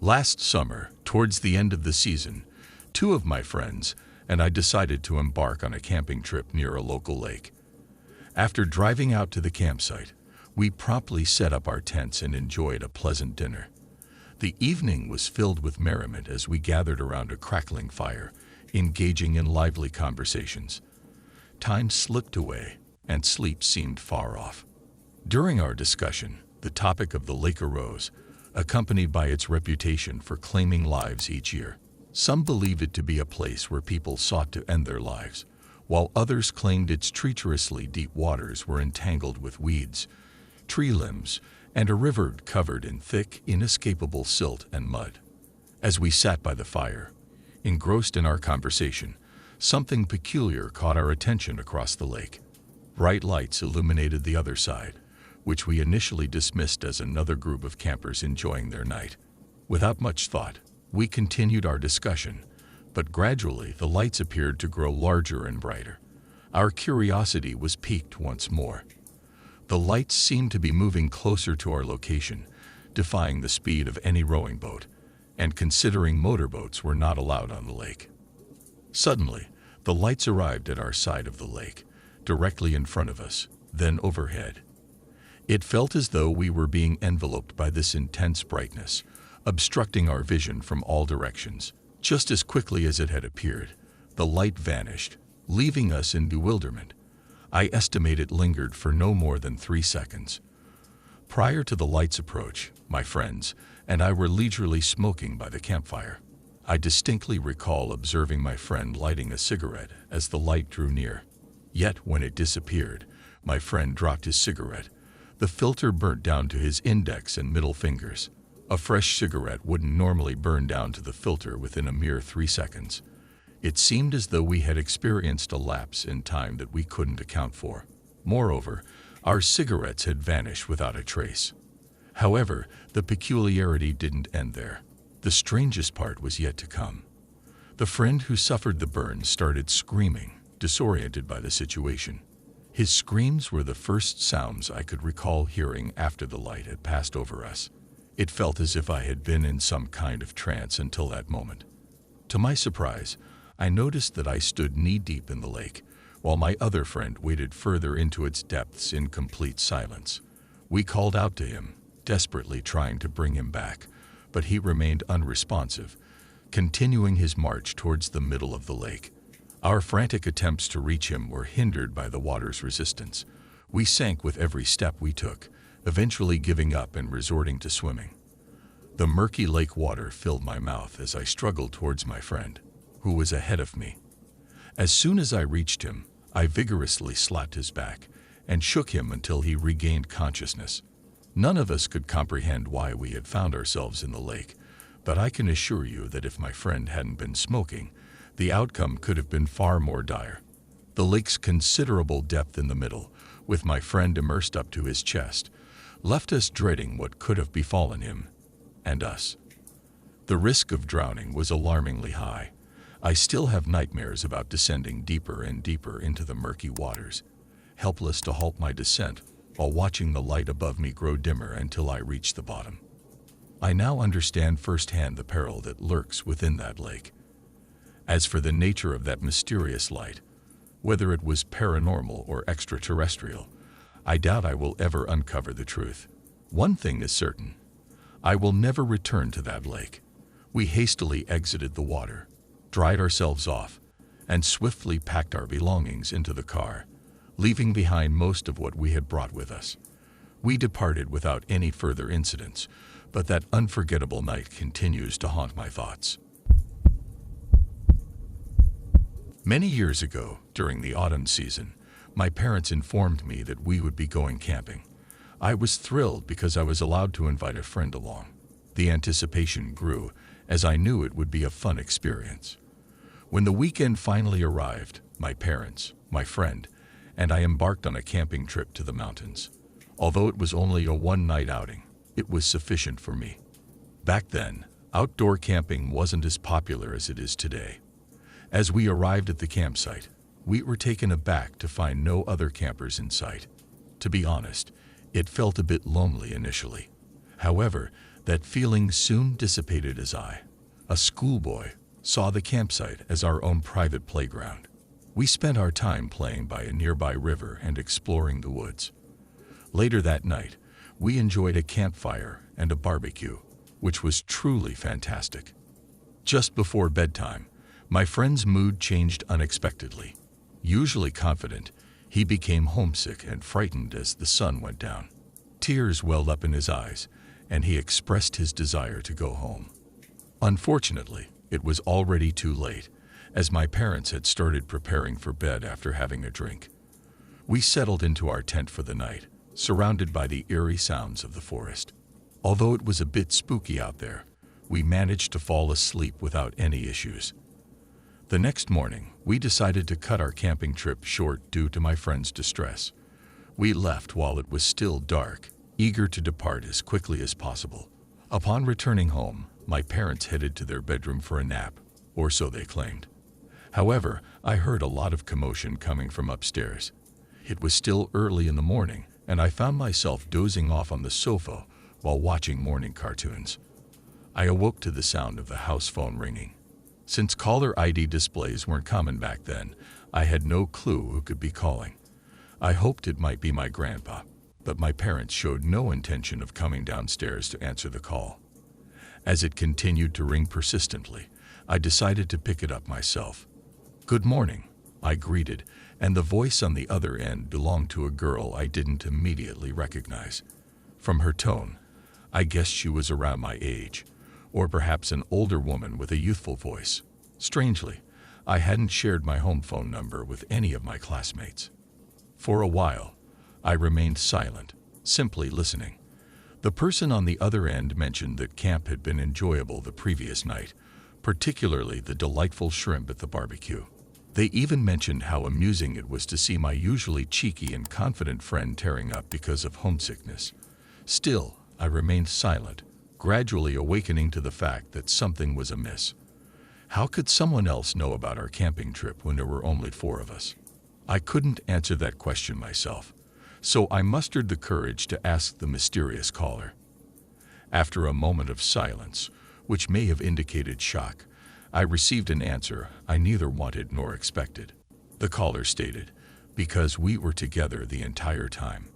Last summer, towards the end of the season, two of my friends and I decided to embark on a camping trip near a local lake. After driving out to the campsite, we promptly set up our tents and enjoyed a pleasant dinner. The evening was filled with merriment as we gathered around a crackling fire, engaging in lively conversations. Time slipped away, and sleep seemed far off. During our discussion, the topic of the lake arose, accompanied by its reputation for claiming lives each year. Some believed it to be a place where people sought to end their lives, while others claimed its treacherously deep waters were entangled with weeds, tree limbs, and a river covered in thick, inescapable silt and mud. As we sat by the fire, engrossed in our conversation, something peculiar caught our attention across the lake. Bright lights illuminated the other side, which we initially dismissed as another group of campers enjoying their night. Without much thought, we continued our discussion, but gradually the lights appeared to grow larger and brighter. Our curiosity was piqued once more. The lights seemed to be moving closer to our location, defying the speed of any rowing boat, and considering motorboats were not allowed on the lake. Suddenly, the lights arrived at our side of the lake, directly in front of us, then overhead. It felt as though we were being enveloped by this intense brightness, obstructing our vision from all directions. Just as quickly as it had appeared, the light vanished, leaving us in bewilderment. I estimate it lingered for no more than 3 seconds. Prior to the light's approach, my friends and I were leisurely smoking by the campfire. I distinctly recall observing my friend lighting a cigarette as the light drew near. Yet when it disappeared, my friend dropped his cigarette. The filter burnt down to his index and middle fingers. A fresh cigarette wouldn't normally burn down to the filter within a mere 3 seconds. It seemed as though we had experienced a lapse in time that we couldn't account for. Moreover, our cigarettes had vanished without a trace. However, the peculiarity didn't end there. The strangest part was yet to come. The friend who suffered the burn started screaming, disoriented by the situation. His screams were the first sounds I could recall hearing after the light had passed over us. It felt as if I had been in some kind of trance until that moment. To my surprise, I noticed that I stood knee-deep in the lake, while my other friend waded further into its depths in complete silence. We called out to him, desperately trying to bring him back, but he remained unresponsive, continuing his march towards the middle of the lake. Our frantic attempts to reach him were hindered by the water's resistance. We sank with every step we took, eventually giving up and resorting to swimming. The murky lake water filled my mouth as I struggled towards my friend, who was ahead of me. As soon as I reached him, I vigorously slapped his back and shook him until he regained consciousness. None of us could comprehend why we had found ourselves in the lake, but I can assure you that if my friend hadn't been smoking, the outcome could have been far more dire. The lake's considerable depth in the middle, with my friend immersed up to his chest, left us dreading what could have befallen him and us. The risk of drowning was alarmingly high. I still have nightmares about descending deeper and deeper into the murky waters, helpless to halt my descent while watching the light above me grow dimmer until I reach the bottom. I now understand firsthand the peril that lurks within that lake. As for the nature of that mysterious light, whether it was paranormal or extraterrestrial, I doubt I will ever uncover the truth. One thing is certain: I will never return to that lake. We hastily exited the water, dried ourselves off, and swiftly packed our belongings into the car, leaving behind most of what we had brought with us. We departed without any further incidents, but that unforgettable night continues to haunt my thoughts. Many years ago, during the autumn season, my parents informed me that we would be going camping. I was thrilled because I was allowed to invite a friend along. The anticipation grew as I knew it would be a fun experience. When the weekend finally arrived, my parents, my friend, and I embarked on a camping trip to the mountains. Although it was only a one-night outing, it was sufficient for me. Back then, outdoor camping wasn't as popular as it is today. As we arrived at the campsite, we were taken aback to find no other campers in sight. To be honest, it felt a bit lonely initially. However, That feeling soon dissipated as I, a schoolboy, saw the campsite as our own private playground. We spent our time playing by a nearby river and exploring the woods. Later that night, we enjoyed a campfire and a barbecue, which was truly fantastic. Just before bedtime, my friend's mood changed unexpectedly. Usually confident, he became homesick and frightened as the sun went down. Tears welled up in his eyes, and he expressed his desire to go home. Unfortunately, it was already too late, as my parents had started preparing for bed after having a drink. We settled into our tent for the night, surrounded by the eerie sounds of the forest. Although it was a bit spooky out there, we managed to fall asleep without any issues. The next morning, we decided to cut our camping trip short due to my friend's distress. We left while it was still dark, eager to depart as quickly as possible. Upon returning home, my parents headed to their bedroom for a nap, or so they claimed. However, I heard a lot of commotion coming from upstairs. It was still early in the morning, and I found myself dozing off on the sofa while watching morning cartoons. I awoke to the sound of the house phone ringing. Since caller ID displays weren't common back then, I had no clue who could be calling. I hoped it might be my grandpa, but my parents showed no intention of coming downstairs to answer the call. As it continued to ring persistently, I decided to pick it up myself. "Good morning," I greeted, and the voice on the other end belonged to a girl I didn't immediately recognize. From her tone, I guessed she was around my age, or perhaps an older woman with a youthful voice. Strangely, I hadn't shared my home phone number with any of my classmates. For a while, I remained silent, simply listening. The person on the other end mentioned that camp had been enjoyable the previous night, particularly the delightful shrimp at the barbecue. They even mentioned how amusing it was to see my usually cheeky and confident friend tearing up because of homesickness. Still, I remained silent, gradually awakening to the fact that something was amiss. How could someone else know about our camping trip when there were only 4 of us? I couldn't answer that question myself, so I mustered the courage to ask the mysterious caller. After a moment of silence, which may have indicated shock, I received an answer I neither wanted nor expected. The caller stated, "Because we were together the entire time."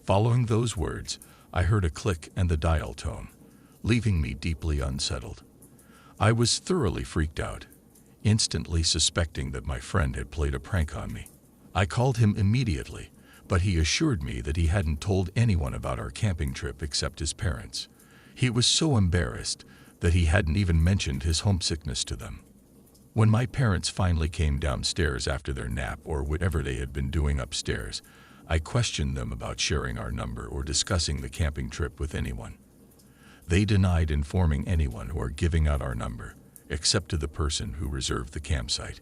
Following those words, I heard a click and the dial tone, leaving me deeply unsettled. I was thoroughly freaked out, instantly suspecting that my friend had played a prank on me. I called him immediately, but he assured me that he hadn't told anyone about our camping trip except his parents. He was so embarrassed that he hadn't even mentioned his homesickness to them. When my parents finally came downstairs after their nap or whatever they had been doing upstairs, I questioned them about sharing our number or discussing the camping trip with anyone. They denied informing anyone or giving out our number, except to the person who reserved the campsite.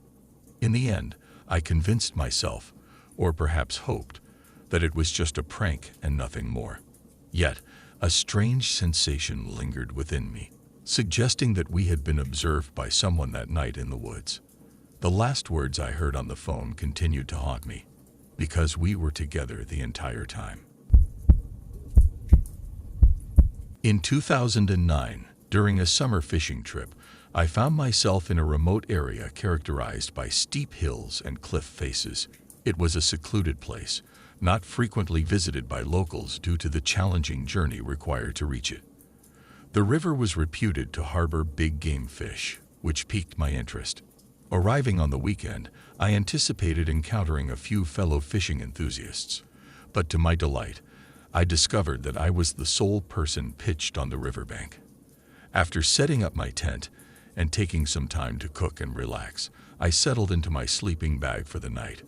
In the end, I convinced myself, or perhaps hoped, that it was just a prank and nothing more. Yet, a strange sensation lingered within me, suggesting that we had been observed by someone that night in the woods. The last words I heard on the phone continued to haunt me, "because we were together the entire time." In 2009, during a summer fishing trip, I found myself in a remote area characterized by steep hills and cliff faces. It was a secluded place, not frequently visited by locals due to the challenging journey required to reach it. The river was reputed to harbor big game fish, which piqued my interest. Arriving on the weekend, I anticipated encountering a few fellow fishing enthusiasts, but to my delight, I discovered that I was the sole person pitched on the riverbank. After setting up my tent and taking some time to cook and relax, I settled into my sleeping bag for the night,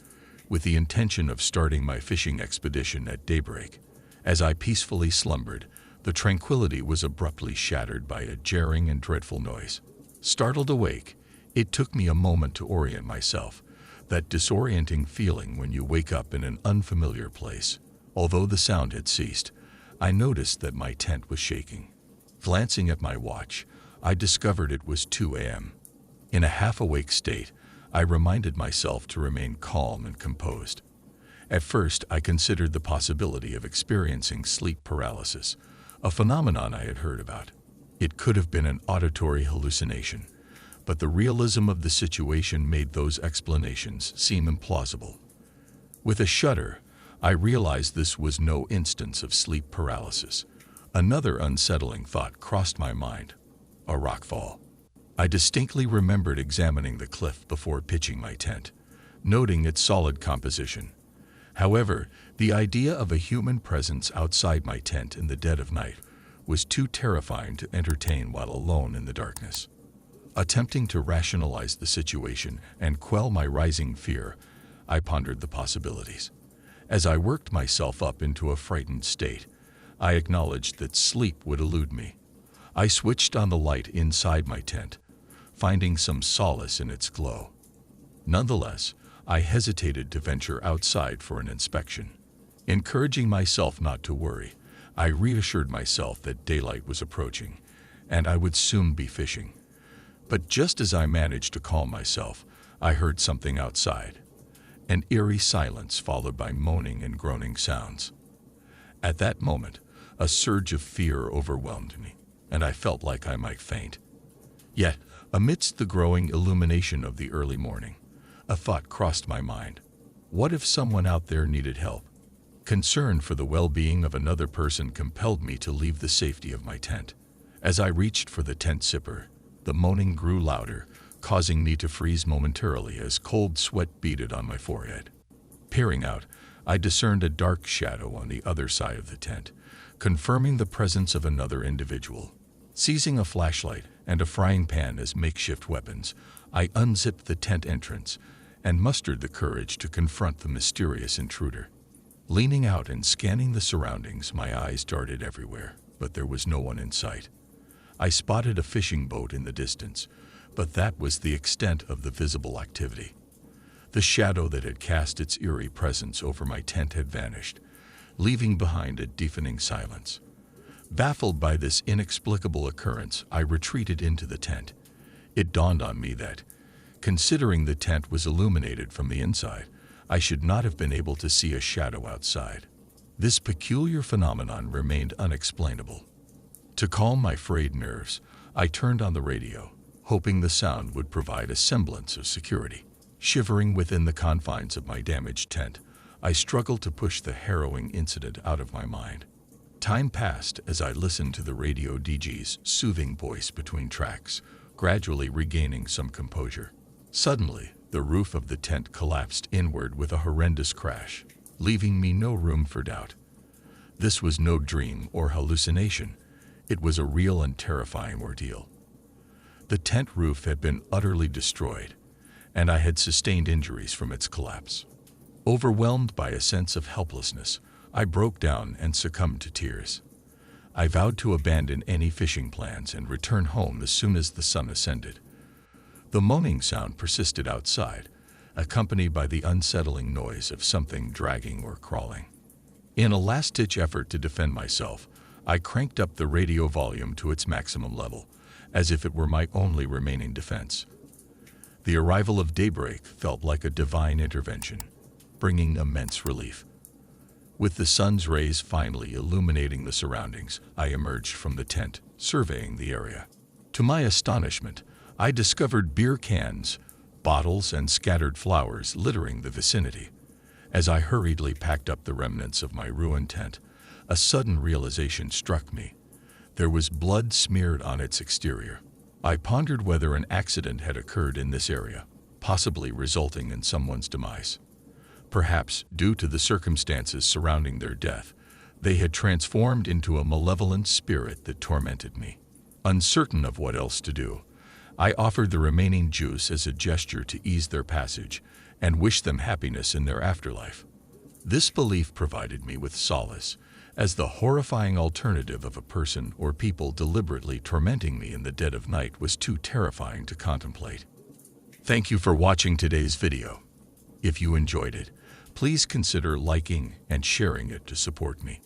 with the intention of starting my fishing expedition at daybreak. As I peacefully slumbered, the tranquility was abruptly shattered by a jarring and dreadful noise. Startled awake, it took me a moment to orient myself, that disorienting feeling when you wake up in an unfamiliar place. Although the sound had ceased, I noticed that my tent was shaking. Glancing at my watch, I discovered it was 2 a.m. In a half-awake state, I reminded myself to remain calm and composed. At first, I considered the possibility of experiencing sleep paralysis, a phenomenon I had heard about. It could have been an auditory hallucination, but the realism of the situation made those explanations seem implausible. With a shudder, I realized this was no instance of sleep paralysis. Another unsettling thought crossed my mind: a rockfall. I distinctly remembered examining the cliff before pitching my tent, noting its solid composition. However, the idea of a human presence outside my tent in the dead of night was too terrifying to entertain while alone in the darkness. Attempting to rationalize the situation and quell my rising fear, I pondered the possibilities. As I worked myself up into a frightened state, I acknowledged that sleep would elude me. I switched on the light inside my tent, finding some solace in its glow. Nonetheless, I hesitated to venture outside for an inspection. Encouraging myself not to worry, I reassured myself that daylight was approaching, and I would soon be fishing. But just as I managed to calm myself, I heard something outside. An eerie silence followed by moaning and groaning sounds. At that moment, a surge of fear overwhelmed me, and I felt like I might faint. Yet, amidst the growing illumination of the early morning, a thought crossed my mind. What if someone out there needed help? Concern for the well-being of another person compelled me to leave the safety of my tent. As I reached for the tent zipper, the moaning grew louder, causing me to freeze momentarily as cold sweat beaded on my forehead. Peering out, I discerned a dark shadow on the other side of the tent, confirming the presence of another individual. Seizing a flashlight and a frying pan as makeshift weapons, I unzipped the tent entrance and mustered the courage to confront the mysterious intruder. Leaning out and scanning the surroundings, my eyes darted everywhere, but there was no one in sight. I spotted a fishing boat in the distance, but that was the extent of the visible activity. The shadow that had cast its eerie presence over my tent had vanished, leaving behind a deafening silence. Baffled by this inexplicable occurrence, I retreated into the tent. It dawned on me that, considering the tent was illuminated from the inside, I should not have been able to see a shadow outside. This peculiar phenomenon remained unexplainable. To calm my frayed nerves, I turned on the radio, hoping the sound would provide a semblance of security. Shivering within the confines of my damaged tent, I struggled to push the harrowing incident out of my mind. Time passed as I listened to the radio DJ's soothing voice between tracks, gradually regaining some composure. Suddenly, the roof of the tent collapsed inward with a horrendous crash, leaving me no room for doubt. This was no dream or hallucination. It was a real and terrifying ordeal. The tent roof had been utterly destroyed, and I had sustained injuries from its collapse. Overwhelmed by a sense of helplessness, I broke down and succumbed to tears. I vowed to abandon any fishing plans and return home as soon as the sun ascended. The moaning sound persisted outside, accompanied by the unsettling noise of something dragging or crawling. In a last-ditch effort to defend myself, I cranked up the radio volume to its maximum level, as if it were my only remaining defense. The arrival of daybreak felt like a divine intervention, bringing immense relief. With the sun's rays finally illuminating the surroundings, I emerged from the tent, surveying the area. To my astonishment, I discovered beer cans, bottles, and scattered flowers littering the vicinity. As I hurriedly packed up the remnants of my ruined tent, a sudden realization struck me. There was blood smeared on its exterior. I pondered whether an accident had occurred in this area, possibly resulting in someone's demise. Perhaps, due to the circumstances surrounding their death, they had transformed into a malevolent spirit that tormented me. Uncertain of what else to do, I offered the remaining juice as a gesture to ease their passage and wished them happiness in their afterlife. This belief provided me with solace, as the horrifying alternative of a person or people deliberately tormenting me in the dead of night was too terrifying to contemplate. Thank you for watching today's video. If you enjoyed it, please consider liking and sharing it to support me.